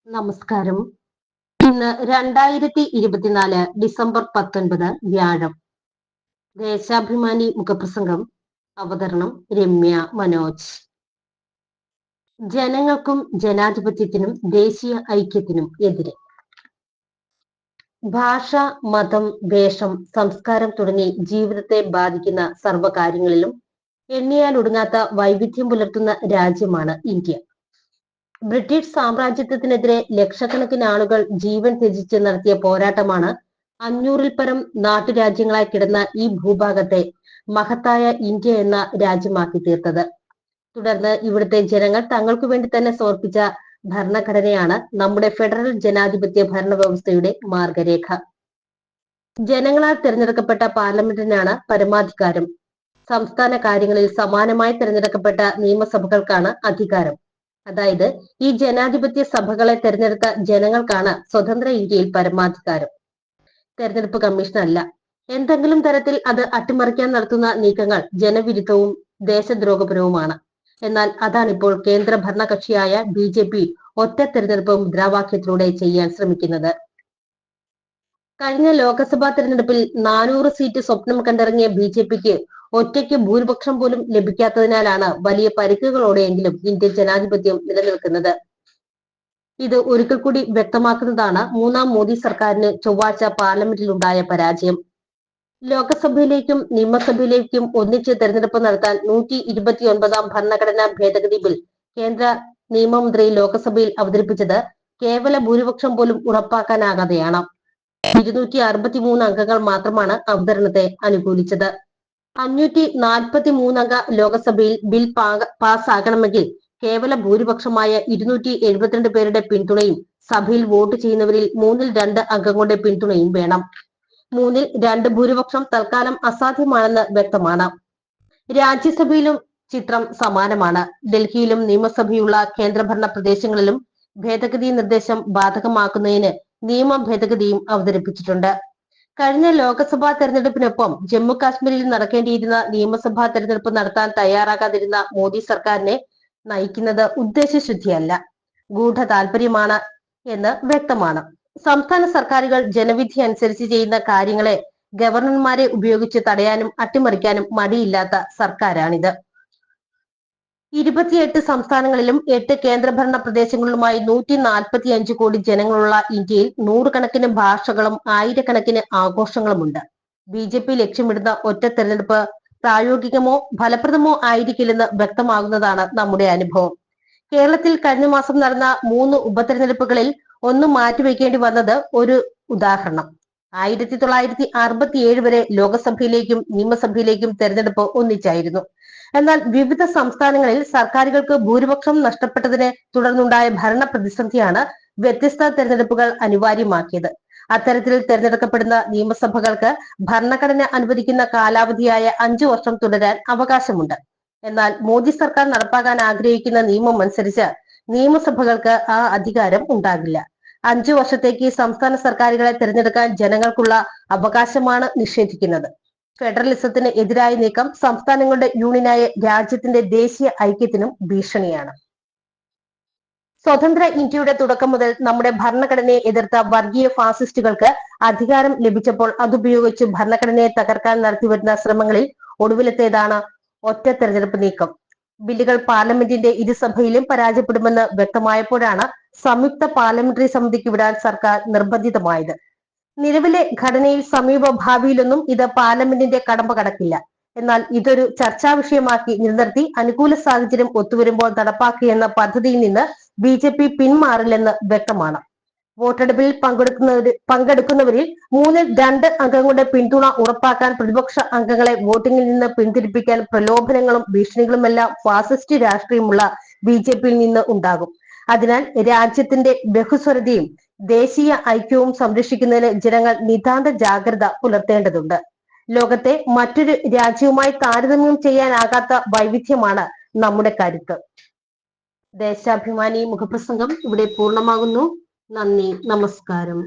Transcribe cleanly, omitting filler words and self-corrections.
നമസ്കാരം. ഇന്ന് 2024 ഡിസംബർ 19 വ്യാഴം. ദേശാഭിമാനി മുഖപ്രസംഗം. അവതരണം രമ്യ മനോജ്. ജനങ്ങൾക്കും ജനാധിപത്യത്തിനും ദേശീയ ഐക്യത്തിനും എതിരെ. ഭാഷ, മതം, വേഷം, സംസ്കാരം തുടങ്ങി ജീവിതത്തെ ബാധിക്കുന്ന സർവ്വകാര്യങ്ങളിലും എണ്ണിയാലൊടുങ്ങാത്ത വൈവിധ്യം പുലർത്തുന്ന രാജ്യമാണ് ഇന്ത്യ. ബ്രിട്ടീഷ് സാമ്രാജ്യത്വത്തിനെതിരെ ലക്ഷക്കണക്കിന് ആളുകൾ ജീവൻ ത്യജിച്ച് നടത്തിയ പോരാട്ടമാണ് 500-ൽ പരം നാട്ടുരാജ്യങ്ങളായി കിടന്ന ഈ ഭൂഭാഗത്തെ മഹത്തായ ഇന്ത്യ എന്ന രാജ്യമാക്കി തീർത്തത്. തുടർന്ന് ഇവിടുത്തെ ജനങ്ങൾ തങ്ങൾക്കു വേണ്ടി തന്നെ സമർപ്പിച്ച ഭരണഘടനയാണ് നമ്മുടെ ഫെഡറൽ ജനാധിപത്യ ഭരണ വ്യവസ്ഥയുടെ മാർഗരേഖ. ജനങ്ങളാൽ തിരഞ്ഞെടുക്കപ്പെട്ട പാർലമെന്റിനാണ് പരമാധികാരം. സംസ്ഥാന കാര്യങ്ങളിൽ സമാനമായി തിരഞ്ഞെടുക്കപ്പെട്ട നിയമസഭകൾക്കാണ് അധികാരം. അതായത് ഈ ജനാധിപത്യ സഭകളെ തെരഞ്ഞെടുത്ത ജനങ്ങൾക്കാണ് സ്വതന്ത്ര ഇന്ത്യയിൽ പരമാധികാരം. തെരഞ്ഞെടുപ്പ് കമ്മീഷനല്ല. എന്തെങ്കിലും തരത്തിൽ അത് അട്ടിമറിക്കാൻ നടത്തുന്ന നീക്കങ്ങൾ ജനവിരുദ്ധവും ദേശദ്രോഹപരവുമാണ്. എന്നാൽ അതാണിപ്പോൾ കേന്ദ്ര ഭരണകക്ഷിയായ BJP ഒറ്റ തെരഞ്ഞെടുപ്പ് മുദ്രാവാക്യത്തിലൂടെ ചെയ്യാൻ ശ്രമിക്കുന്നത്. കഴിഞ്ഞ ലോക്സഭാ തെരഞ്ഞെടുപ്പിൽ 400 സീറ്റ് സ്വപ്നം കണ്ടിറങ്ങിയ BJPക്ക് ഒറ്റയ്ക്ക് ഭൂരിപക്ഷം പോലും ലഭിക്കാത്തതിനാലാണ് വലിയ പരിക്കുകളോടെയെങ്കിലും ഇന്ത്യൻ ജനാധിപത്യം നിലനിൽക്കുന്നത്. ഇത് ഒരിക്കൽ കൂടി വ്യക്തമാക്കുന്നതാണ് മൂന്നാം മോദി സർക്കാരിന് ചൊവ്വാഴ്ച പാർലമെന്റിലുണ്ടായ പരാജയം. ലോക്സഭയിലേക്കും നിയമസഭയിലേക്കും ഒന്നിച്ച് തെരഞ്ഞെടുപ്പ് നടത്താൻ 129ാം ഭരണഘടനാ ഭേദഗതി ബിൽ കേന്ദ്ര നിയമമന്ത്രി ലോക്സഭയിൽ അവതരിപ്പിച്ചത് കേവല ഭൂരിപക്ഷം പോലും ഉറപ്പാക്കാനാകാതെയാണ്. 263 അംഗങ്ങൾ മാത്രമാണ് അവതരണത്തെ അനുകൂലിച്ചത്. 543 അംഗ ലോക്സഭയിൽ ബിൽ പാസ്സാകണമെങ്കിൽ കേവല ഭൂരിപക്ഷമായ 272 പേരുടെ പിന്തുണയും സഭയിൽ വോട്ട് ചെയ്യുന്നവരിൽ 2/3 അംഗങ്ങളുടെ പിന്തുണയും വേണം. 2/3 ഭൂരിപക്ഷം തൽക്കാലം അസാധ്യമാണെന്ന് വ്യക്തമാണ്. രാജ്യസഭയിലും ചിത്രം സമാനമാണ്. ഡൽഹിയിലും നിയമസഭയുള്ള കേന്ദ്രഭരണ പ്രദേശങ്ങളിലും ഭേദഗതി നിർദ്ദേശം ബാധകമാക്കുന്നതിന് നിയമ ഭേദഗതിയും അവതരിപ്പിച്ചിട്ടുണ്ട്. കഴിഞ്ഞ ലോക്സഭാ തെരഞ്ഞെടുപ്പിനൊപ്പം ജമ്മു കാശ്മീരിൽ നടക്കേണ്ടിയിരുന്ന നിയമസഭാ തെരഞ്ഞെടുപ്പ് നടത്താൻ തയ്യാറാകാതിരുന്ന മോദി സർക്കാരിനെ നയിക്കുന്നത് ഉദ്ദേശശുദ്ധിയല്ല, ഗൂഢ താല്പര്യമാണ് എന്ന് വ്യക്തമാണ്. സംസ്ഥാന സർക്കാരുകൾ ജനവിധി അനുസരിച്ച് ചെയ്യുന്ന കാര്യങ്ങളെ ഗവർണർമാരെ ഉപയോഗിച്ച് തടയാനും അട്ടിമറിക്കാനും മടിയില്ലാത്ത സർക്കാരാണിത്. 28 സംസ്ഥാനങ്ങളിലും 8 കേന്ദ്രഭരണ പ്രദേശങ്ങളിലുമായി 145 കോടി ജനങ്ങളുള്ള ഇന്ത്യയിൽ നൂറുകണക്കിന് ഭാഷകളും ആയിരക്കണക്കിന് ആഘോഷങ്ങളുമുണ്ട്. BJP ലക്ഷ്യമിടുന്ന ഒറ്റ തെരഞ്ഞെടുപ്പ് പ്രായോഗികമോ ഫലപ്രദമോ ആയിരിക്കില്ലെന്ന് വ്യക്തമാകുന്നതാണ് നമ്മുടെ അനുഭവം. കേരളത്തിൽ കഴിഞ്ഞ മാസം നടന്ന 3 ഉപതെരഞ്ഞെടുപ്പുകളിൽ ഒന്ന് മാറ്റിവെക്കേണ്ടി വന്നത് ഒരു ഉദാഹരണം. 1967 വരെ ലോക്സഭയിലേക്കും നിയമസഭയിലേക്കും തെരഞ്ഞെടുപ്പ് ഒന്നിച്ചായിരുന്നു. എന്നാൽ വിവിധ സംസ്ഥാനങ്ങളിൽ സർക്കാരുകൾക്ക് ഭൂരിപക്ഷം നഷ്ടപ്പെട്ടതിനെ തുടർന്നുണ്ടായ ഭരണ പ്രതിസന്ധിയാണ് വ്യത്യസ്ത തെരഞ്ഞെടുപ്പുകൾ അനിവാര്യമാക്കിയത്. അത്തരത്തിൽ തെരഞ്ഞെടുക്കപ്പെടുന്ന നിയമസഭകൾക്ക് ഭരണഘടന അനുവദിക്കുന്ന കാലാവധിയായ 5 വർഷം തുടരാൻ അവകാശമുണ്ട്. എന്നാൽ മോദി സർക്കാർ നടപ്പാക്കാൻ ആഗ്രഹിക്കുന്ന നിയമം അനുസരിച്ച് നിയമസഭകൾക്ക് ആ അധികാരം ഉണ്ടാകില്ല. 5 വർഷത്തേക്ക് സംസ്ഥാന സർക്കാരുകളെ തിരഞ്ഞെടുക്കാൻ ജനങ്ങൾക്കുള്ള അവകാശമാണ് നിഷേധിക്കുന്നത്. ഫെഡറലിസത്തിന് എതിരായ നീക്കം സംസ്ഥാനങ്ങളുടെ യൂണിയനായ രാജ്യത്തിന്റെ ദേശീയ ഐക്യത്തിനും ഭീഷണിയാണ്. സ്വതന്ത്ര ഇന്ത്യയുടെ തുടക്കം മുതൽ നമ്മുടെ ഭരണഘടനയെ എതിർത്ത വർഗീയ ഫാസിസ്റ്റുകൾക്ക് അധികാരം ലഭിച്ചപ്പോൾ അതുപയോഗിച്ച് ഭരണഘടനയെ തകർക്കാൻ നടത്തിവരുന്ന ശ്രമങ്ങളിൽ ഒടുവിലത്തേതാണ് ഒറ്റ തെരഞ്ഞെടുപ്പ് നീക്കം. ബില്ലുകൾ പാർലമെന്റിന്റെ ഇരുസഭയിലും പരാജയപ്പെടുമെന്ന് വ്യക്തമായപ്പോഴാണ് സംയുക്ത പാർലമെന്ററി സമിതിക്ക് വിടാൻ സർക്കാർ നിർബന്ധിതമായത്. നിലവിലെ ഘടനയിൽ സമീപ ഭാവിയിലൊന്നും ഇത് പാർലമെന്റിന്റെ കടമ്പ കടക്കില്ല. എന്നാൽ ഇതൊരു ചർച്ചാ വിഷയമാക്കി നിലനിർത്തി അനുകൂല സാഹചര്യം ഒത്തുവരുമ്പോൾ നടപ്പാക്കുകയെന്ന പദ്ധതിയിൽ നിന്ന് BJP പിന്മാറില്ലെന്ന് വ്യക്തമാണ്. വോട്ടെടുപ്പിൽ പങ്കെടുക്കുന്നവരിൽ 2/3 അംഗങ്ങളുടെ പിന്തുണ ഉറപ്പാക്കാൻ പ്രതിപക്ഷ അംഗങ്ങളെ വോട്ടിംഗിൽ നിന്ന് പിന്തിരിപ്പിക്കാൻ പ്രലോഭനങ്ങളും ഭീഷണികളുമെല്ലാം ഫാസിസ്റ്റ് രാഷ്ട്രീയമുള്ള BJPയിൽ നിന്ന് ഉണ്ടാകും. അതിനാൽ രാജ്യത്തിന്റെ ബഹുസ്വരതയും ദേശീയ ഐക്യവും സംരക്ഷിക്കുന്നതിന് ജനങ്ങൾ നിതാന്ത ജാഗ്രത പുലർത്തേണ്ടതുണ്ട്. ലോകത്തെ മറ്റൊരു രാജ്യവുമായി താരതമ്യം ചെയ്യാനാകാത്ത വൈവിധ്യമാണ് നമ്മുടെ കരുത്ത്. ദേശാഭിമാനി മുഖപ്രസംഗം ഇവിടെ പൂർണ്ണമാകുന്നു. നന്ദി, നമസ്കാരം.